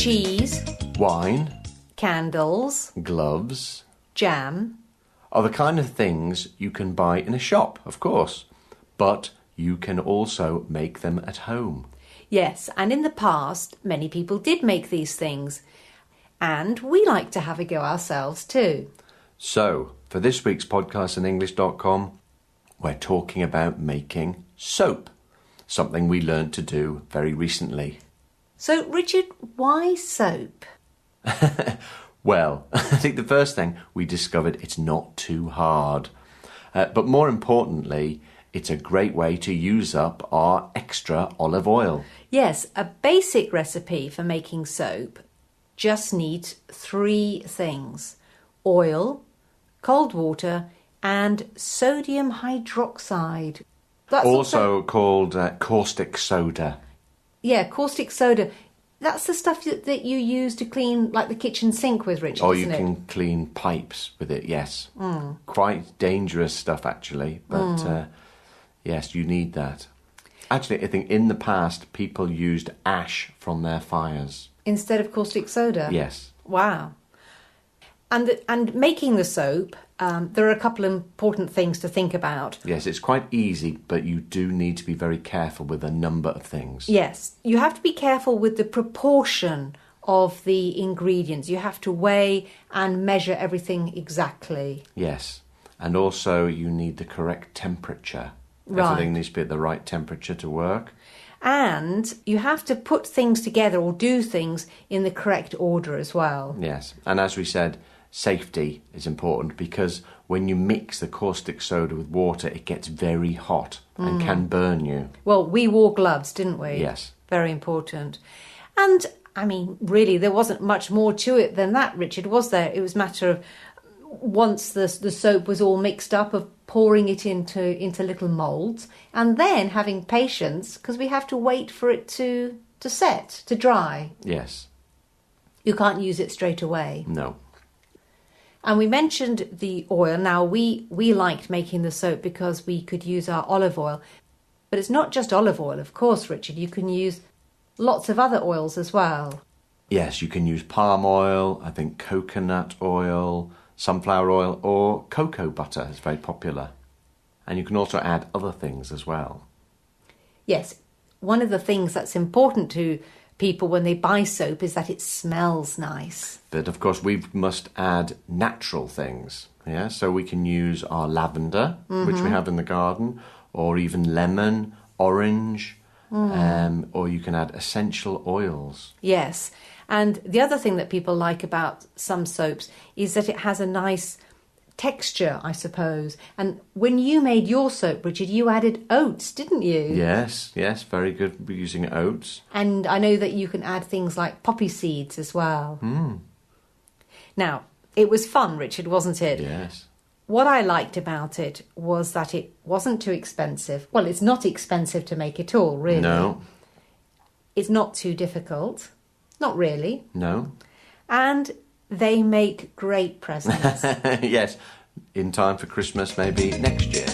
cheese, Wine, candles, gloves jam. are the kind of things you can buy in a shop, of course, but you can also make them at home. Yes, and in the past, many people did make these things. And we like to have a go ourselves too. So, for this week's podcast on English.com, we're talking about making soap, something we learned to do very recently. So, Richard, why soap? Well, I think the first thing we discovered, it's not too hard. But more importantly, it's a great way to use up our extra olive oil. Yes, a basic recipe for making soap just needs 3 things: oil, cold water, and sodium hydroxide. That's Also called caustic soda. Yeah, caustic soda. That's the stuff that you use to clean, like, the kitchen sink with, Richard, Or isn't you it? can clean pipes with it, yes. Quite dangerous stuff, actually. But yes, you need that. Actually, I think in the past, people used ash from their fires. Instead of caustic soda? Yes. Wow. And making the soap, there are a couple of important things to think about. Yes, it's quite easy, but you do need to be very careful with a number of things. Yes, you have to be careful with the proportion of the ingredients. You have to weigh and measure everything exactly. Yes. And also you need the correct temperature. Right. Everything needs to be at the right temperature to work. And you have to put things together or do things in the correct order as well. Yes. And as we said, safety is important because when you mix the caustic soda with water, it gets very hot and can burn you. Well, we wore gloves, didn't we? Yes. Very important. And, I mean, really, there wasn't much more to it than that, Richard, was there? It was a matter of, once the soap was all mixed up, of pouring it into little moulds and then having patience because we have to wait for it to set, to dry. Yes. You can't use it straight away. No. And we mentioned the oil. Now, we liked making the soap because we could use our olive oil. But it's not just olive oil, of course, Richard. You can use lots of other oils as well. Yes, you can use palm oil, I think coconut oil, sunflower oil, or cocoa butter is very popular. And you can also add other things as well. Yes, one of the things that's important to people when they buy soap is that it smells nice. But of course we must add natural things. Yeah, so we can use our lavender, which we have in the garden, or even lemon, orange, or you can add essential oils. Yes, and the other thing that people like about some soaps is that it has a nice texture, I suppose. And when you made your soap, Richard, you added oats, didn't you? Yes, very good using oats. And I know that you can add things like poppy seeds as well. Now, it was fun, Richard, wasn't it? Yes. What I liked about it was that it wasn't too expensive. Well, it's not expensive to make at all, really. No. It's not too difficult. Not really. No. And they make great presents. Yes, in time for Christmas maybe next year.